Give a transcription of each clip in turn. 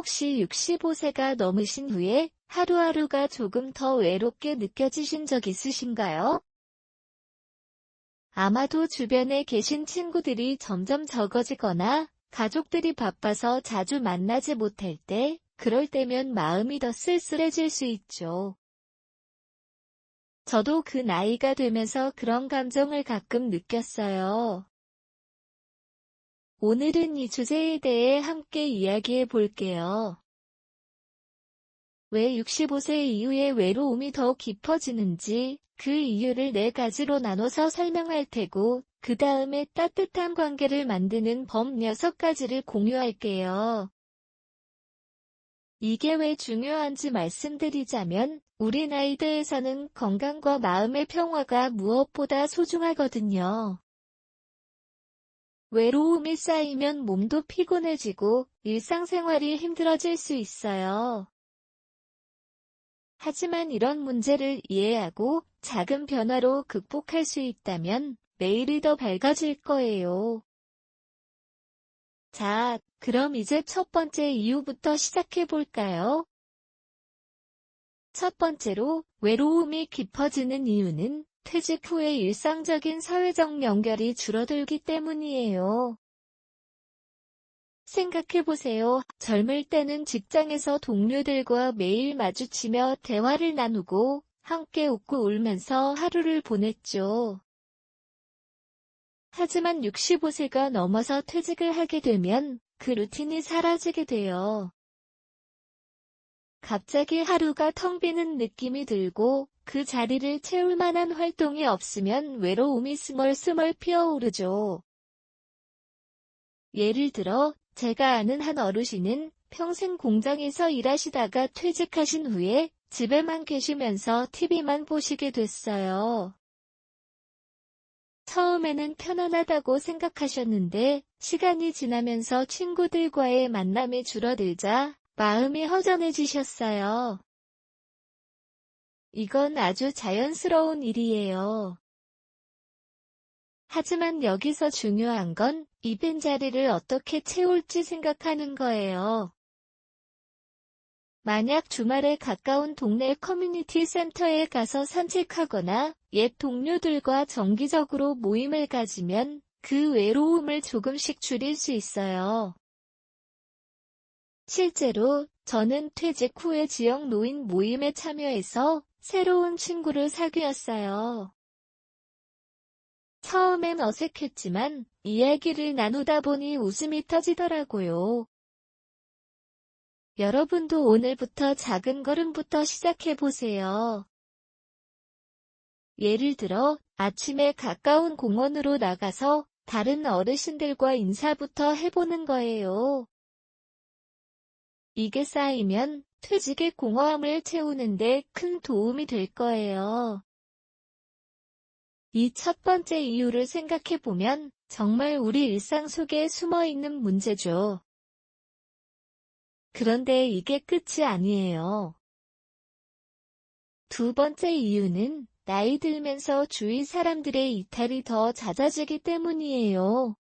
혹시 65세가 넘으신 후에 하루하루가 조금 더 외롭게 느껴지신 적 있으신가요? 아마도 주변에 계신 친구들이 점점 적어지거나 가족들이 바빠서 자주 만나지 못할 때, 그럴 때면 마음이 더 쓸쓸해질 수 있죠. 저도 그 나이가 되면서 그런 감정을 가끔 느꼈어요. 오늘은 이 주제에 대해 함께 이야기해 볼게요. 왜 65세 이후에 외로움이 더욱 깊어지는지, 그 이유를 4가지로 나눠서 설명할 테고, 그 다음에 따뜻한 관계를 만드는 법 6가지를 공유할게요. 이게 왜 중요한지 말씀드리자면, 우리 나이대에서는 건강과 마음의 평화가 무엇보다 소중하거든요. 외로움이 쌓이면 몸도 피곤해지고 일상생활이 힘들어질 수 있어요. 하지만 이런 문제를 이해하고 작은 변화로 극복할 수 있다면 내일이 더 밝아질 거예요. 자, 그럼 이제 첫 번째 이유부터 시작해 볼까요? 첫 번째로, 외로움이 깊어지는 이유는 퇴직 후의 일상적인 사회적 연결이 줄어들기 때문이에요. 생각해보세요. 젊을 때는 직장에서 동료들과 매일 마주치며 대화를 나누고 함께 웃고 울면서 하루를 보냈죠. 하지만 65세가 넘어서 퇴직을 하게 되면 그 루틴이 사라지게 돼요. 갑자기 하루가 텅 비는 느낌이 들고 그 자리를 채울 만한 활동이 없으면 외로움이 스멀스멀 피어오르죠. 예를 들어, 제가 아는 한 어르신은 평생 공장에서 일하시다가 퇴직하신 후에 집에만 계시면서 TV만 보시게 됐어요. 처음에는 편안하다고 생각하셨는데 시간이 지나면서 친구들과의 만남이 줄어들자 마음이 허전해지셨어요. 이건 아주 자연스러운 일이에요. 하지만 여기서 중요한 건 이 빈 자리를 어떻게 채울지 생각하는 거예요. 만약 주말에 가까운 동네 커뮤니티 센터에 가서 산책하거나 옛 동료들과 정기적으로 모임을 가지면 그 외로움을 조금씩 줄일 수 있어요. 실제로 저는 퇴직 후에 지역 노인 모임에 참여해서 새로운 친구를 사귀었어요. 처음엔 어색했지만 이야기를 나누다 보니 웃음이 터지더라고요. 여러분도 오늘부터 작은 걸음부터 시작해보세요. 예를 들어, 아침에 가까운 공원으로 나가서 다른 어르신들과 인사부터 해보는 거예요. 이게 쌓이면 퇴직의 공허함을 채우는데 큰 도움이 될 거예요. 이 첫 번째 이유를 생각해보면 정말 우리 일상 속에 숨어있는 문제죠. 그런데 이게 끝이 아니에요. 두 번째 이유는 나이 들면서 주위 사람들의 이탈이 더 잦아지기 때문이에요.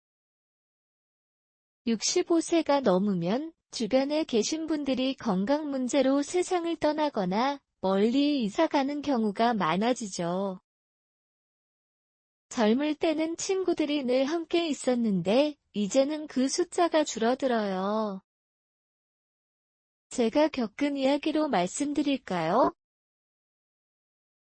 65세가 넘으면 주변에 계신 분들이 건강 문제로 세상을 떠나거나 멀리 이사 가는 경우가 많아지죠. 젊을 때는 친구들이 늘 함께 있었는데 이제는 그 숫자가 줄어들어요. 제가 겪은 이야기로 말씀드릴까요?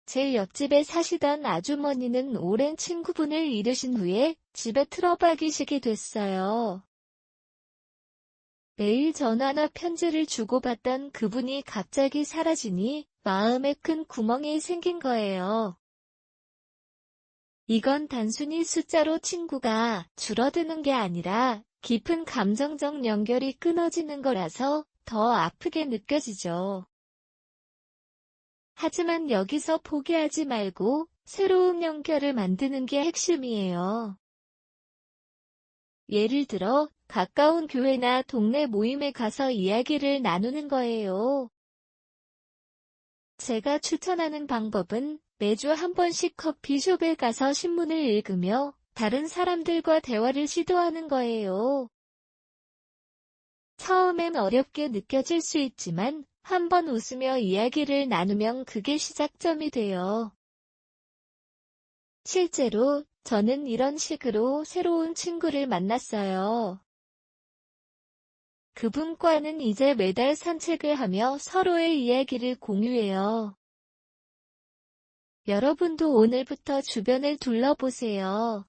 제 옆집에 사시던 아주머니는 오랜 친구분을 잃으신 후에 집에 틀어박이시게 됐어요. 매일 전화나 편지를 주고받던 그분이 갑자기 사라지니 마음에 큰 구멍이 생긴 거예요. 이건 단순히 숫자로 친구가 줄어드는 게 아니라 깊은 감정적 연결이 끊어지는 거라서 더 아프게 느껴지죠. 하지만 여기서 포기하지 말고 새로운 연결을 만드는 게 핵심이에요. 예를 들어, 가까운 교회나 동네 모임에 가서 이야기를 나누는 거예요. 제가 추천하는 방법은 매주 한 번씩 커피숍에 가서 신문을 읽으며 다른 사람들과 대화를 시도하는 거예요. 처음엔 어렵게 느껴질 수 있지만 한번 웃으며 이야기를 나누면 그게 시작점이 돼요. 실제로 저는 이런 식으로 새로운 친구를 만났어요. 그분과는 이제 매달 산책을 하며 서로의 이야기를 공유해요. 여러분도 오늘부터 주변을 둘러보세요.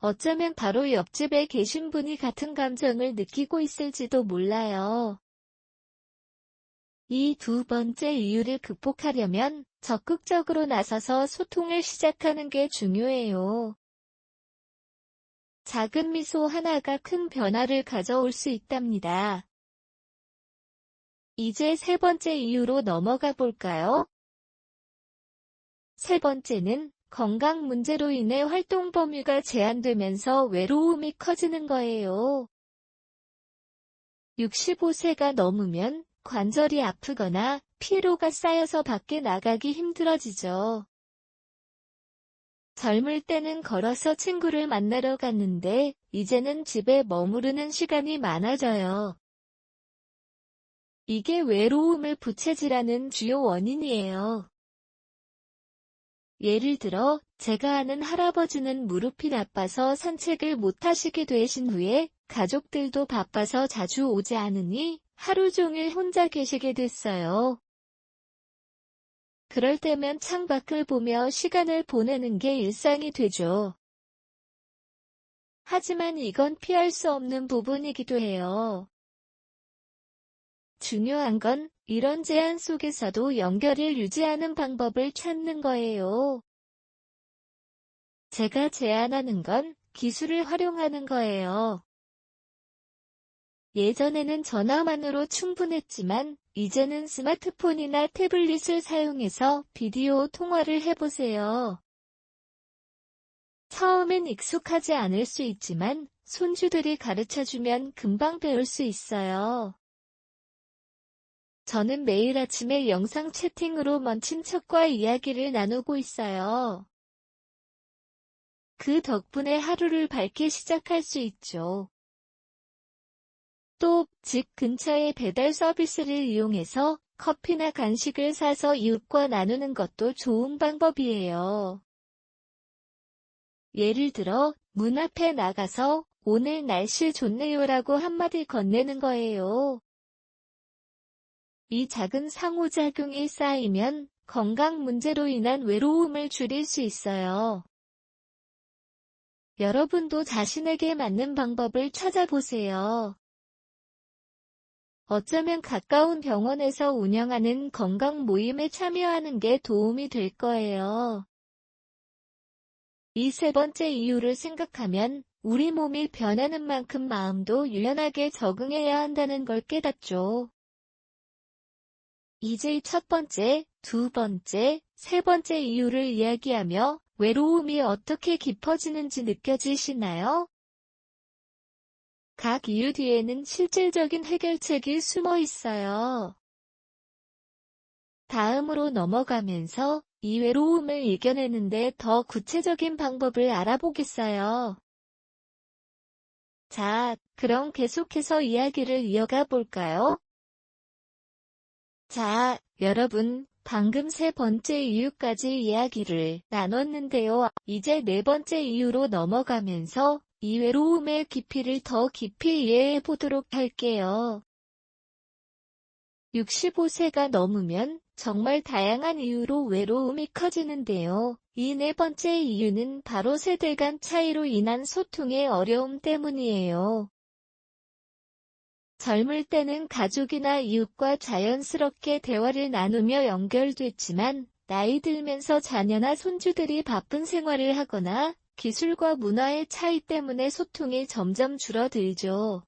어쩌면 바로 옆집에 계신 분이 같은 감정을 느끼고 있을지도 몰라요. 이 두 번째 이유를 극복하려면 적극적으로 나서서 소통을 시작하는 게 중요해요. 작은 미소 하나가 큰 변화를 가져올 수 있답니다. 이제 세 번째 이유로 넘어가 볼까요? 세 번째는 건강 문제로 인해 활동 범위가 제한되면서 외로움이 커지는 거예요. 65세가 넘으면 관절이 아프거나 피로가 쌓여서 밖에 나가기 힘들어지죠. 젊을 때는 걸어서 친구를 만나러 갔는데 이제는 집에 머무르는 시간이 많아져요. 이게 외로움을 부채질하는 주요 원인이에요. 예를 들어 제가 아는 할아버지는 무릎이 나빠서 산책을 못 하시게 되신 후에 가족들도 바빠서 자주 오지 않으니 하루 종일 혼자 계시게 됐어요. 그럴 때면 창밖을 보며 시간을 보내는 게 일상이 되죠. 하지만 이건 피할 수 없는 부분이기도 해요. 중요한 건 이런 제한 속에서도 연결을 유지하는 방법을 찾는 거예요. 제가 제안하는 건 기술을 활용하는 거예요. 예전에는 전화만으로 충분했지만 이제는 스마트폰이나 태블릿을 사용해서 비디오 통화를 해보세요. 처음엔 익숙하지 않을 수 있지만 손주들이 가르쳐주면 금방 배울 수 있어요. 저는 매일 아침에 영상 채팅으로 먼 친척과 이야기를 나누고 있어요. 그 덕분에 하루를 밝게 시작할 수 있죠. 또, 집 근처의 배달 서비스를 이용해서 커피나 간식을 사서 이웃과 나누는 것도 좋은 방법이에요. 예를 들어, 문 앞에 나가서 오늘 날씨 좋네요라고 한마디 건네는 거예요. 이 작은 상호작용이 쌓이면 건강 문제로 인한 외로움을 줄일 수 있어요. 여러분도 자신에게 맞는 방법을 찾아보세요. 어쩌면 가까운 병원에서 운영하는 건강 모임에 참여하는 게 도움이 될 거예요. 이 세 번째 이유를 생각하면 우리 몸이 변하는 만큼 마음도 유연하게 적응해야 한다는 걸 깨닫죠. 이제 첫 번째, 두 번째, 세 번째 이유를 이야기하며 외로움이 어떻게 깊어지는지 느껴지시나요? 각 이유 뒤에는 실질적인 해결책이 숨어 있어요. 다음으로 넘어가면서 이 외로움을 이겨내는데 더 구체적인 방법을 알아보겠어요. 자, 그럼 계속해서 이야기를 이어가 볼까요? 자, 여러분, 방금 세 번째 이유까지 이야기를 나눴는데요. 이제 네 번째 이유로 넘어가면서 이 외로움의 깊이를 더 깊이 이해해 보도록 할게요. 65세가 넘으면 정말 다양한 이유로 외로움이 커지는데요. 이 네 번째 이유는 바로 세대 간 차이로 인한 소통의 어려움 때문이에요. 젊을 때는 가족이나 이웃과 자연스럽게 대화를 나누며 연결됐지만 나이 들면서 자녀나 손주들이 바쁜 생활을 하거나 기술과 문화의 차이 때문에 소통이 점점 줄어들죠.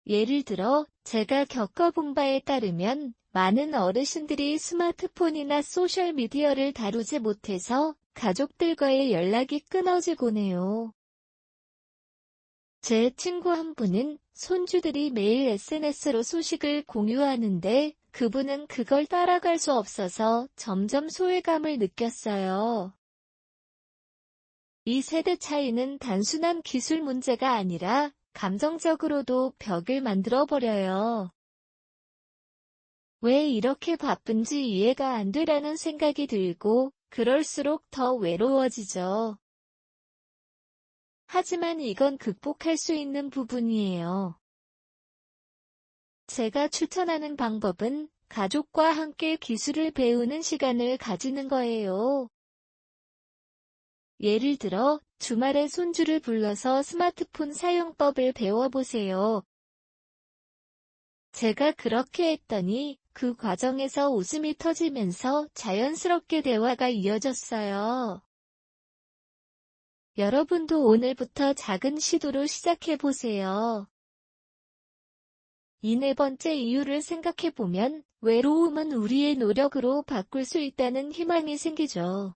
예를 들어 제가 겪어본 바에 따르면 많은 어르신들이 스마트폰이나 소셜미디어를 다루지 못해서 가족들과의 연락이 끊어지곤 해요. 제 친구 한 분은 손주들이 매일 SNS로 소식을 공유하는데 그분은 그걸 따라갈 수 없어서 점점 소외감을 느꼈어요. 이 세대 차이는 단순한 기술 문제가 아니라 감정적으로도 벽을 만들어버려요. 왜 이렇게 바쁜지 이해가 안 되라는 생각이 들고, 그럴수록 더 외로워지죠. 하지만 이건 극복할 수 있는 부분이에요. 제가 추천하는 방법은 가족과 함께 기술을 배우는 시간을 가지는 거예요. 예를 들어, 주말에 손주를 불러서 스마트폰 사용법을 배워보세요. 제가 그렇게 했더니 그 과정에서 웃음이 터지면서 자연스럽게 대화가 이어졌어요. 여러분도 오늘부터 작은 시도로 시작해보세요. 이 네 번째 이유를 생각해보면 외로움은 우리의 노력으로 바꿀 수 있다는 희망이 생기죠.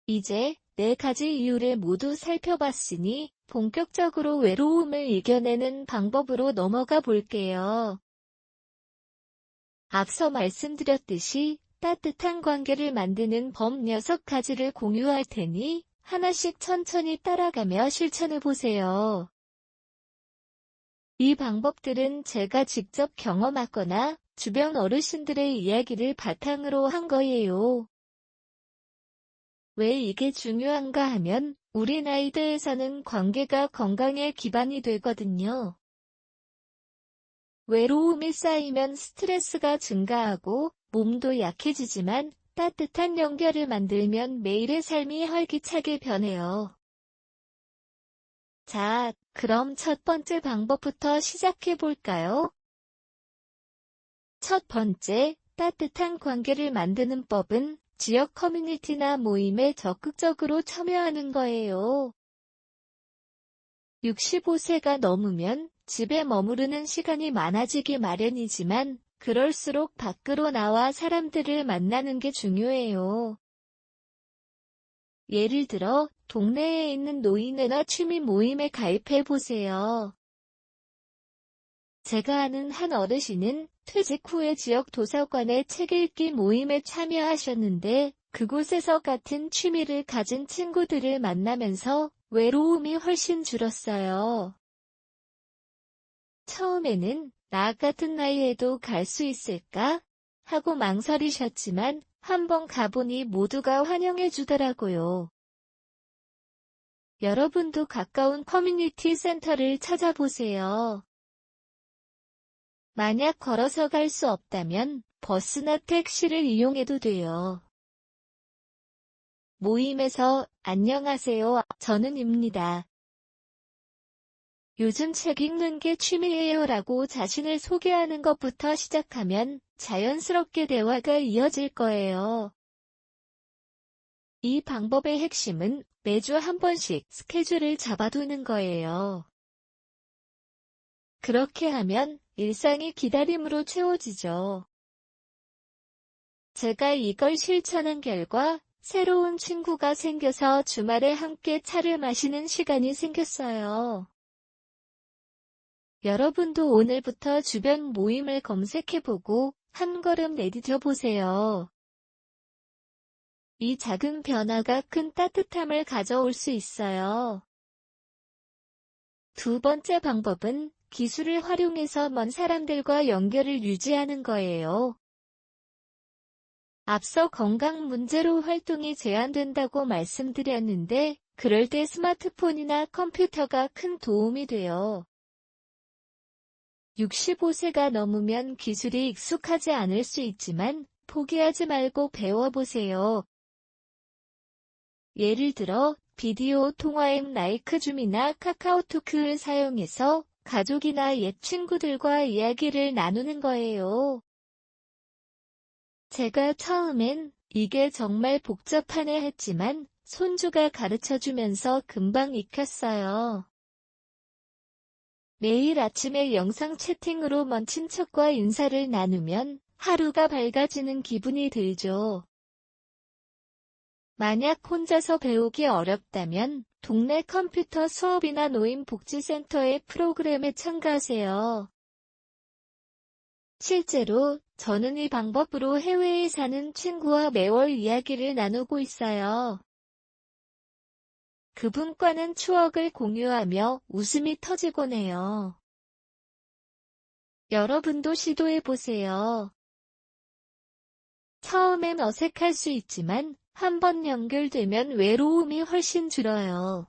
이제 네 가지 이유를 모두 살펴봤으니 본격적으로 외로움을 이겨내는 방법으로 넘어가 볼게요. 앞서 말씀드렸듯이 따뜻한 관계를 만드는 법 6가지를 공유할 테니 하나씩 천천히 따라가며 실천해보세요. 이 방법들은 제가 직접 경험하거나 주변 어르신들의 이야기를 바탕으로 한 거예요. 왜 이게 중요한가 하면 우리 나이대에서는 관계가 건강의 기반이 되거든요. 외로움이 쌓이면 스트레스가 증가하고 몸도 약해지지만 따뜻한 연결을 만들면 매일의 삶이 활기차게 변해요. 자, 그럼 첫 번째 방법부터 시작해 볼까요? 첫 번째, 따뜻한 관계를 만드는 법은 지역 커뮤니티나 모임에 적극적으로 참여하는 거예요. 65세가 넘으면 집에 머무르는 시간이 많아지기 마련이지만 그럴수록 밖으로 나와 사람들을 만나는 게 중요해요. 예를 들어 동네에 있는 노인회나 취미 모임에 가입해 보세요. 제가 아는 한 어르신은 퇴직 후에 지역 도서관의 책 읽기 모임에 참여하셨는데 그곳에서 같은 취미를 가진 친구들을 만나면서 외로움이 훨씬 줄었어요. 처음에는 나 같은 나이에도 갈 수 있을까? 하고 망설이셨지만 한번 가보니 모두가 환영해 주더라고요. 여러분도 가까운 커뮤니티 센터를 찾아보세요. 만약 걸어서 갈 수 없다면 버스나 택시를 이용해도 돼요. 모임에서 안녕하세요. 저는입니다. 요즘 책 읽는 게 취미예요 라고 자신을 소개하는 것부터 시작하면 자연스럽게 대화가 이어질 거예요. 이 방법의 핵심은 매주 한 번씩 스케줄을 잡아두는 거예요. 그렇게 하면 일상이 기다림으로 채워지죠. 제가 이걸 실천한 결과 새로운 친구가 생겨서 주말에 함께 차를 마시는 시간이 생겼어요. 여러분도 오늘부터 주변 모임을 검색해보고 한 걸음 내디뎌 보세요. 이 작은 변화가 큰 따뜻함을 가져올 수 있어요. 두 번째 방법은 기술을 활용해서 먼 사람들과 연결을 유지하는 거예요. 앞서 건강 문제로 활동이 제한된다고 말씀드렸는데, 그럴 때 스마트폰이나 컴퓨터가 큰 도움이 돼요. 65세가 넘으면 기술이 익숙하지 않을 수 있지만 포기하지 말고 배워보세요. 예를 들어 비디오 통화 앱 라이크줌이나 카카오토크를 사용해서 가족이나 옛 친구들과 이야기를 나누는 거예요. 제가 처음엔 이게 정말 복잡하네 했지만 손주가 가르쳐주면서 금방 익혔어요. 매일 아침에 영상 채팅으로 먼 친척과 인사를 나누면 하루가 밝아지는 기분이 들죠. 만약 혼자서 배우기 어렵다면 동네 컴퓨터 수업이나 노인복지센터의 프로그램에 참가하세요. 실제로 저는 이 방법으로 해외에 사는 친구와 매월 이야기를 나누고 있어요. 그분과는 추억을 공유하며 웃음이 터지곤 해요. 여러분도 시도해보세요. 처음엔 어색할 수 있지만 한번 연결되면 외로움이 훨씬 줄어요.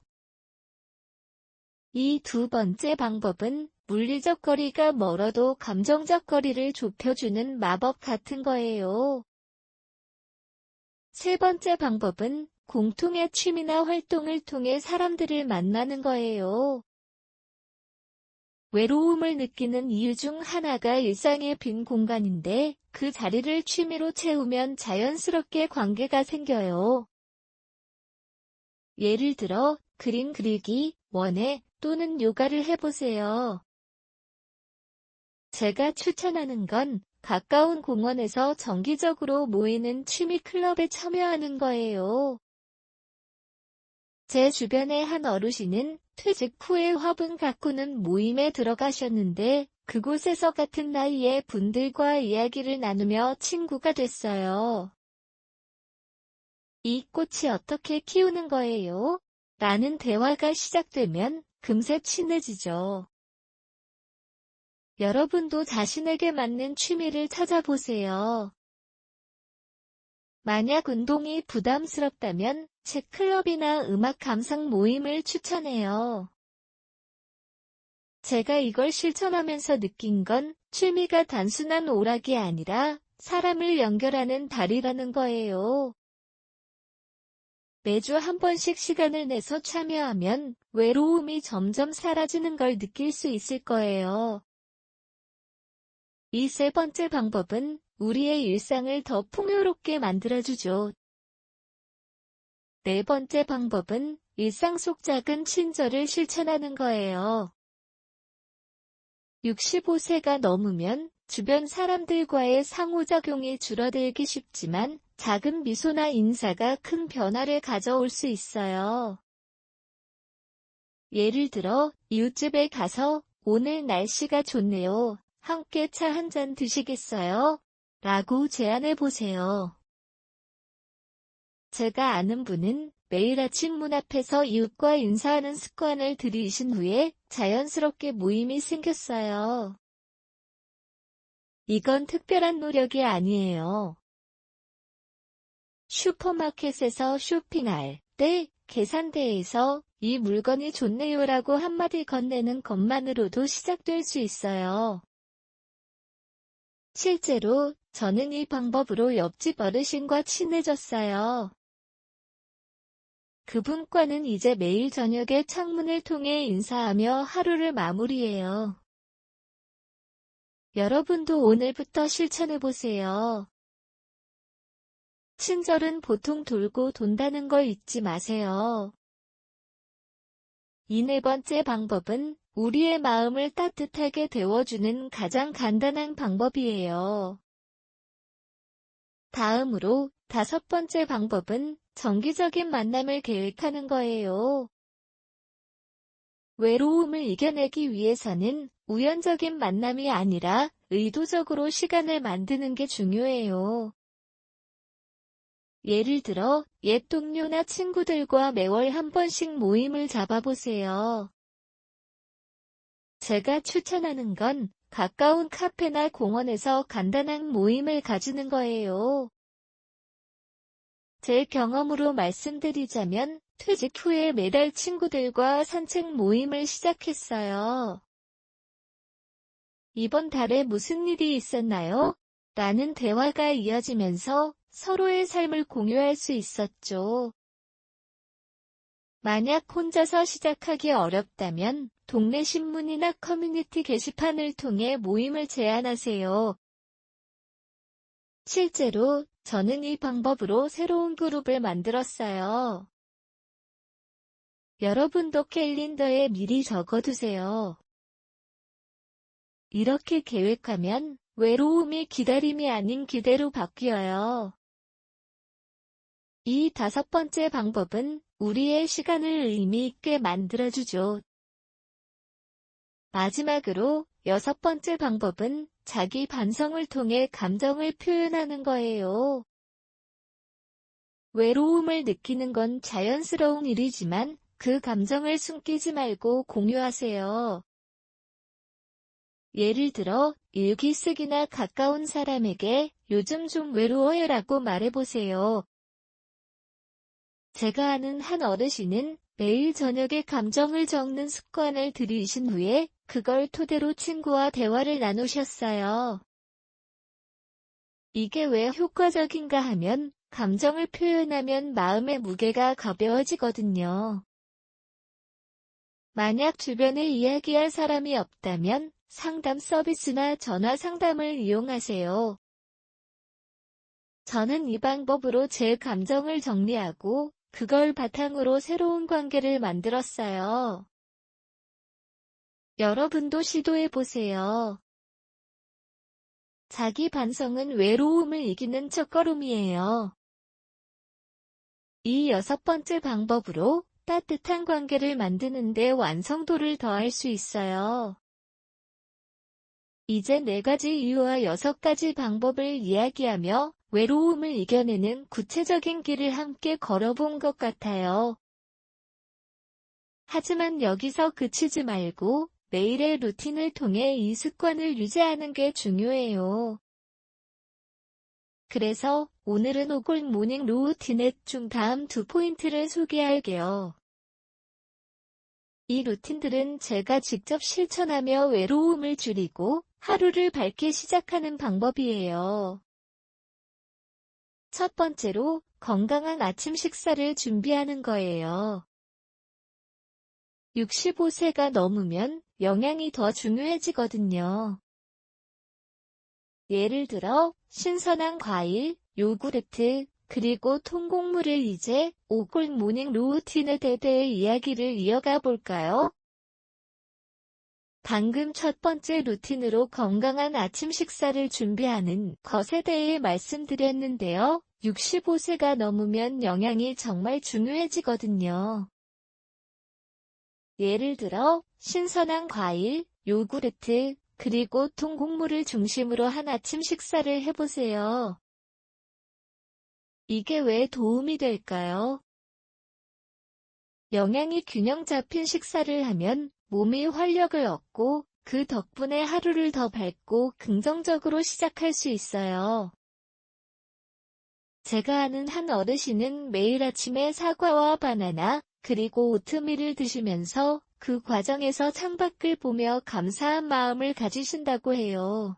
이 두 번째 방법은 물리적 거리가 멀어도 감정적 거리를 좁혀주는 마법 같은 거예요. 세 번째 방법은 공통의 취미나 활동을 통해 사람들을 만나는 거예요. 외로움을 느끼는 이유 중 하나가 일상의 빈 공간인데 그 자리를 취미로 채우면 자연스럽게 관계가 생겨요. 예를 들어 그림 그리기, 원예 또는 요가를 해보세요. 제가 추천하는 건 가까운 공원에서 정기적으로 모이는 취미 클럽에 참여하는 거예요. 제 주변의 한 어르신은 퇴직 후에 화분 가꾸는 모임에 들어가셨는데 그곳에서 같은 나이의 분들과 이야기를 나누며 친구가 됐어요. 이 꽃이 어떻게 키우는 거예요? 라는 대화가 시작되면 금세 친해지죠. 여러분도 자신에게 맞는 취미를 찾아보세요. 만약 운동이 부담스럽다면 책 클럽이나 음악 감상 모임을 추천해요. 제가 이걸 실천하면서 느낀 건 취미가 단순한 오락이 아니라 사람을 연결하는 다리라는 거예요. 매주 한 번씩 시간을 내서 참여하면 외로움이 점점 사라지는 걸 느낄 수 있을 거예요. 이 세 번째 방법은 우리의 일상을 더 풍요롭게 만들어주죠. 네 번째 방법은 일상 속 작은 친절을 실천하는 거예요. 65세가 넘으면 주변 사람들과의 상호작용이 줄어들기 쉽지만 작은 미소나 인사가 큰 변화를 가져올 수 있어요. 예를 들어 이웃집에 가서 오늘 날씨가 좋네요. 함께 차 한 잔 드시겠어요? 라고 제안해 보세요. 제가 아는 분은 매일 아침 문 앞에서 이웃과 인사하는 습관을 들이신 후에 자연스럽게 모임이 생겼어요. 이건 특별한 노력이 아니에요. 슈퍼마켓에서 쇼핑할 때 계산대에서 이 물건이 좋네요라고 한마디 건네는 것만으로도 시작될 수 있어요. 실제로 저는 이 방법으로 옆집 어르신과 친해졌어요. 그분과는 이제 매일 저녁에 창문을 통해 인사하며 하루를 마무리해요. 여러분도 오늘부터 실천해보세요. 친절은 보통 돌고 돈다는 걸 잊지 마세요. 이 네 번째 방법은 우리의 마음을 따뜻하게 데워주는 가장 간단한 방법이에요. 다음으로 다섯 번째 방법은 정기적인 만남을 계획하는 거예요. 외로움을 이겨내기 위해서는 우연적인 만남이 아니라 의도적으로 시간을 만드는 게 중요해요. 예를 들어 옛 동료나 친구들과 매월 한 번씩 모임을 잡아보세요. 제가 추천하는 건 가까운 카페나 공원에서 간단한 모임을 가지는 거예요. 제 경험으로 말씀드리자면 퇴직 후에 매달 친구들과 산책 모임을 시작했어요. 이번 달에 무슨 일이 있었나요? 라는 대화가 이어지면서 서로의 삶을 공유할 수 있었죠. 만약 혼자서 시작하기 어렵다면 동네 신문이나 커뮤니티 게시판을 통해 모임을 제안하세요. 실제로 저는 이 방법으로 새로운 그룹을 만들었어요. 여러분도 캘린더에 미리 적어두세요. 이렇게 계획하면 외로움이 기다림이 아닌 기대로 바뀌어요. 이 다섯 번째 방법은 우리의 시간을 의미 있게 만들어주죠. 마지막으로 여섯 번째 방법은 자기 반성을 통해 감정을 표현하는 거예요. 외로움을 느끼는 건 자연스러운 일이지만 그 감정을 숨기지 말고 공유하세요. 예를 들어, 일기 쓰기나 가까운 사람에게 요즘 좀 외로워요 라고 말해보세요. 제가 아는 한 어르신은 매일 저녁에 감정을 적는 습관을 들이신 후에 그걸 토대로 친구와 대화를 나누셨어요. 이게 왜 효과적인가 하면 감정을 표현하면 마음의 무게가 가벼워지거든요. 만약 주변에 이야기할 사람이 없다면 상담 서비스나 전화 상담을 이용하세요. 저는 이 방법으로 제 감정을 정리하고 그걸 바탕으로 새로운 관계를 만들었어요. 여러분도 시도해보세요. 자기 반성은 외로움을 이기는 첫걸음이에요. 이 6번째 방법으로 따뜻한 관계를 만드는 데 완성도를 더할 수 있어요. 이제 4가지 이유와 6가지 방법을 이야기하며 외로움을 이겨내는 구체적인 길을 함께 걸어본 것 같아요. 하지만 여기서 그치지 말고 매일의 루틴을 통해 이 습관을 유지하는 게 중요해요. 그래서 오늘은 오골 모닝 루틴의 중 다음 2포인트를 소개할게요. 이 루틴들은 제가 직접 실천하며 외로움을 줄이고 하루를 밝게 시작하는 방법이에요. 첫 번째로 건강한 아침 식사를 준비하는 거예요. 65세가 넘으면 영양이 더 중요해지거든요. 예를 들어 신선한 과일, 요구르트, 그리고 통곡물을 이제 오골 모닝 루틴에 대해 이야기를 이어가 볼까요? 방금 첫 번째 루틴으로 건강한 아침 식사를 준비하는 것에 대해 말씀드렸는데요. 65세가 넘으면 영양이 정말 중요해지거든요. 예를 들어 신선한 과일, 요구르트, 그리고 통곡물을 중심으로 한 아침 식사를 해보세요. 이게 왜 도움이 될까요? 영양이 균형 잡힌 식사를 하면 몸이 활력을 얻고 그 덕분에 하루를 더 밝고 긍정적으로 시작할 수 있어요. 제가 아는 한 어르신은 매일 아침에 사과와 바나나, 그리고 오트밀을 드시면서 그 과정에서 창밖을 보며 감사한 마음을 가지신다고 해요.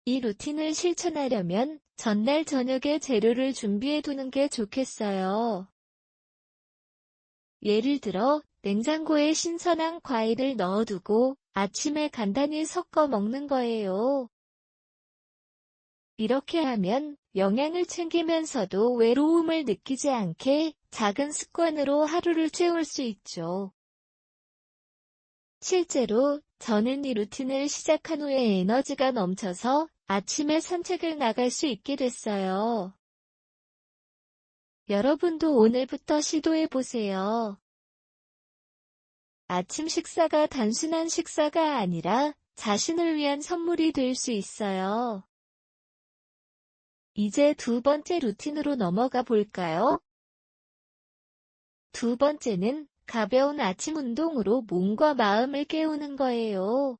이 루틴을 실천하려면 전날 저녁에 재료를 준비해 두는 게 좋겠어요. 예를 들어 냉장고에 신선한 과일을 넣어두고 아침에 간단히 섞어 먹는 거예요. 이렇게 하면 영양을 챙기면서도 외로움을 느끼지 않게 작은 습관으로 하루를 채울 수 있죠. 실제로 저는 이 루틴을 시작한 후에 에너지가 넘쳐서 아침에 산책을 나갈 수 있게 됐어요. 여러분도 오늘부터 시도해보세요. 아침 식사가 단순한 식사가 아니라 자신을 위한 선물이 될 수 있어요. 이제 2번째 루틴으로 넘어가 볼까요? 2번째는 가벼운 아침 운동으로 몸과 마음을 깨우는 거예요.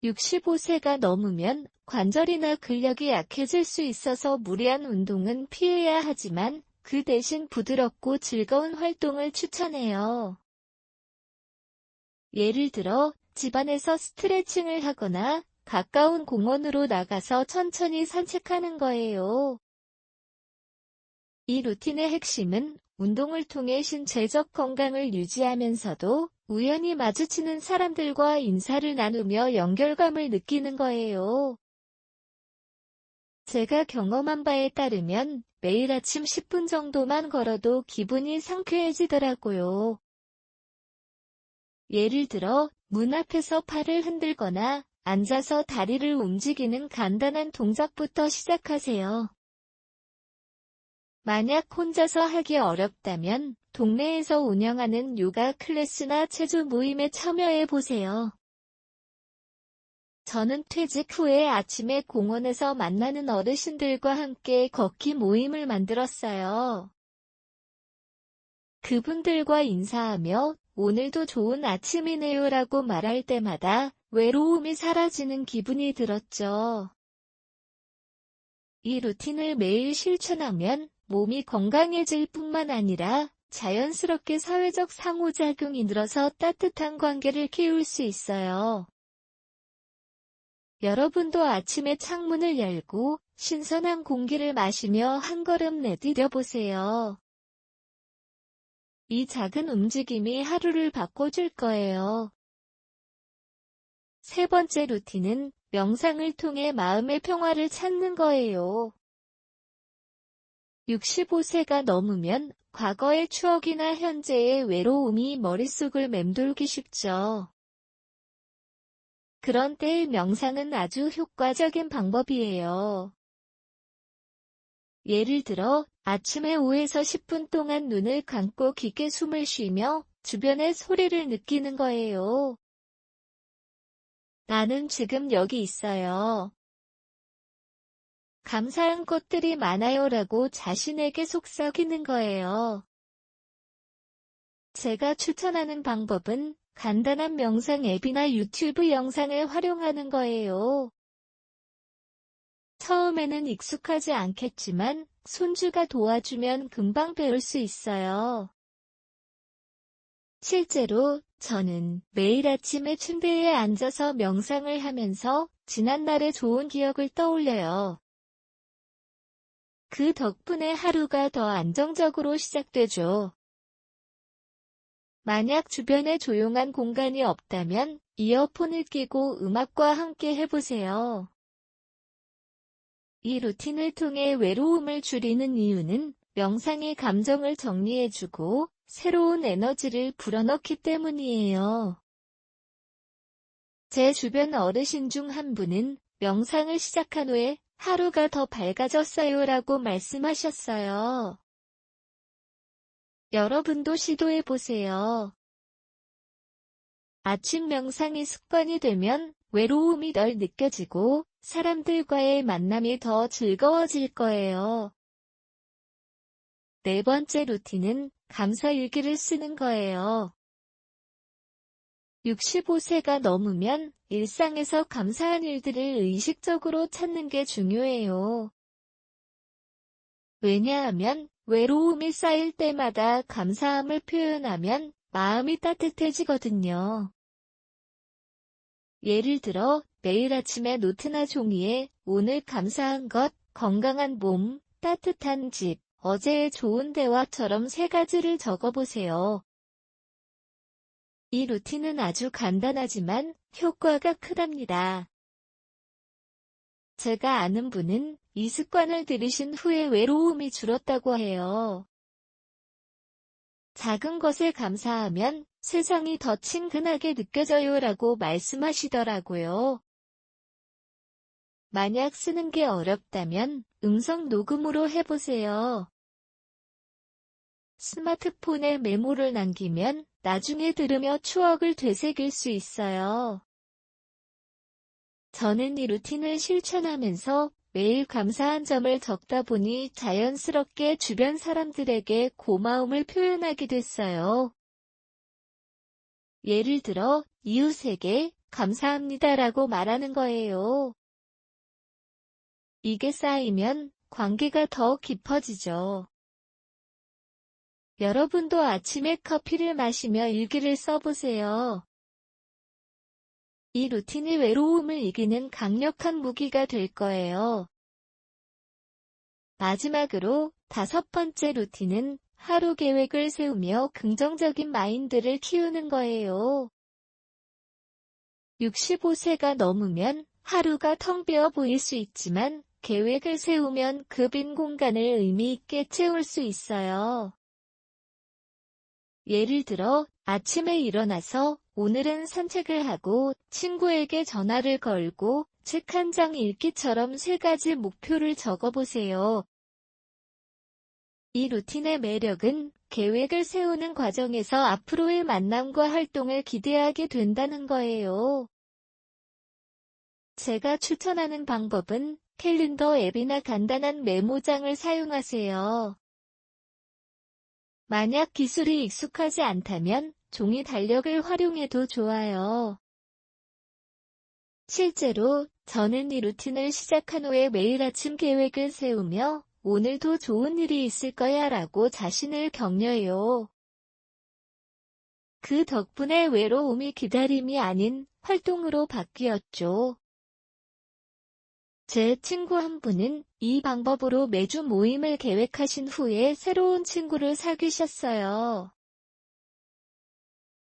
65세가 넘으면 관절이나 근력이 약해질 수 있어서 무리한 운동은 피해야 하지만 그 대신 부드럽고 즐거운 활동을 추천해요. 예를 들어 집안에서 스트레칭을 하거나 가까운 공원으로 나가서 천천히 산책하는 거예요. 이 루틴의 핵심은 운동을 통해 신체적 건강을 유지하면서도 우연히 마주치는 사람들과 인사를 나누며 연결감을 느끼는 거예요. 제가 경험한 바에 따르면 매일 아침 10분 정도만 걸어도 기분이 상쾌해지더라고요. 예를 들어 문 앞에서 팔을 흔들거나 앉아서 다리를 움직이는 간단한 동작부터 시작하세요. 만약 혼자서 하기 어렵다면 동네에서 운영하는 요가 클래스나 체조 모임에 참여해 보세요. 저는 퇴직 후에 아침에 공원에서 만나는 어르신들과 함께 걷기 모임을 만들었어요. 그분들과 인사하며 오늘도 좋은 아침이네요라고 말할 때마다 외로움이 사라지는 기분이 들었죠. 이 루틴을 매일 실천하면 몸이 건강해질 뿐만 아니라 자연스럽게 사회적 상호작용이 늘어서 따뜻한 관계를 키울 수 있어요. 여러분도 아침에 창문을 열고 신선한 공기를 마시며 한 걸음 내디뎌 보세요. 이 작은 움직임이 하루를 바꿔줄 거예요. 세 번째 루틴은 명상을 통해 마음의 평화를 찾는 거예요. 65세가 넘으면 과거의 추억이나 현재의 외로움이 머릿속을 맴돌기 쉽죠. 그런 때의 명상은 아주 효과적인 방법이에요. 예를 들어 아침에 5에서 10분 동안 눈을 감고 깊게 숨을 쉬며 주변의 소리를 느끼는 거예요. 나는 지금 여기 있어요. 감사한 것들이 많아요라고 자신에게 속삭이는 거예요. 제가 추천하는 방법은 간단한 명상 앱이나 유튜브 영상을 활용하는 거예요. 처음에는 익숙하지 않겠지만 손주가 도와주면 금방 배울 수 있어요. 실제로 저는 매일 아침에 침대에 앉아서 명상을 하면서 지난날의 좋은 기억을 떠올려요. 그 덕분에 하루가 더 안정적으로 시작되죠. 만약 주변에 조용한 공간이 없다면 이어폰을 끼고 음악과 함께 해보세요. 이 루틴을 통해 외로움을 줄이는 이유는 명상이 감정을 정리해주고 새로운 에너지를 불어넣기 때문이에요. 제 주변 어르신 중 한 분은 명상을 시작한 후에 하루가 더 밝아졌어요라고 말씀하셨어요. 여러분도 시도해보세요. 아침 명상이 습관이 되면 외로움이 덜 느껴지고 사람들과의 만남이 더 즐거워질 거예요. 네 번째 루틴은 감사 일기를 쓰는 거예요. 65세가 넘으면 일상에서 감사한 일들을 의식적으로 찾는 게 중요해요. 왜냐하면 외로움이 쌓일 때마다 감사함을 표현하면 마음이 따뜻해지거든요. 예를 들어 매일 아침에 노트나 종이에 오늘 감사한 것, 건강한 몸, 따뜻한 집, 어제의 좋은 대화처럼 3가지를 적어보세요. 이 루틴은 아주 간단하지만 효과가 크답니다. 제가 아는 분은 이 습관을 들이신 후에 외로움이 줄었다고 해요. 작은 것에 감사하면 세상이 더 친근하게 느껴져요라고 말씀하시더라고요. 만약 쓰는 게 어렵다면 음성 녹음으로 해보세요. 스마트폰에 메모를 남기면 나중에 들으며 추억을 되새길 수 있어요. 저는 이 루틴을 실천하면서 매일 감사한 점을 적다 보니 자연스럽게 주변 사람들에게 고마움을 표현하게 됐어요. 예를 들어 이웃에게 감사합니다라고 말하는 거예요. 이게 쌓이면 관계가 더 깊어지죠. 여러분도 아침에 커피를 마시며 일기를 써보세요. 이 루틴이 외로움을 이기는 강력한 무기가 될 거예요. 마지막으로 5번째 루틴은 하루 계획을 세우며 긍정적인 마인드를 키우는 거예요. 65세가 넘으면 하루가 텅 비어 보일 수 있지만 계획을 세우면 그 빈 공간을 의미 있게 채울 수 있어요. 예를 들어 아침에 일어나서 오늘은 산책을 하고 친구에게 전화를 걸고 책 한 장 읽기처럼 3가지 목표를 적어보세요. 이 루틴의 매력은 계획을 세우는 과정에서 앞으로의 만남과 활동을 기대하게 된다는 거예요. 제가 추천하는 방법은 캘린더 앱이나 간단한 메모장을 사용하세요. 만약 기술이 익숙하지 않다면 종이 달력을 활용해도 좋아요. 실제로 저는 이 루틴을 시작한 후에 매일 아침 계획을 세우며 오늘도 좋은 일이 있을 거야 라고 자신을 격려해요. 그 덕분에 외로움이 기다림이 아닌 활동으로 바뀌었죠. 제 친구 한 분은 이 방법으로 매주 모임을 계획하신 후에 새로운 친구를 사귀셨어요.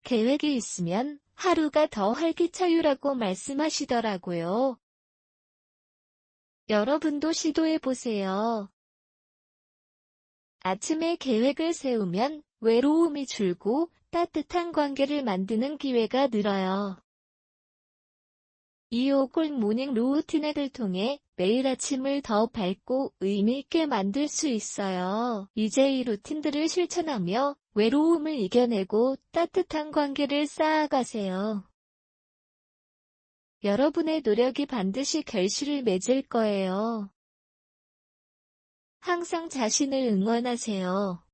계획이 있으면 하루가 더 활기차요라고 말씀하시더라고요. 여러분도 시도해보세요. 아침에 계획을 세우면 외로움이 줄고 따뜻한 관계를 만드는 기회가 늘어요. 이 5골 모닝 루틴을 통해 매일 아침을 더 밝고 의미 있게 만들 수 있어요. 이제 이 루틴들을 실천하며 외로움을 이겨내고 따뜻한 관계를 쌓아가세요. 여러분의 노력이 반드시 결실을 맺을 거예요. 항상 자신을 응원하세요.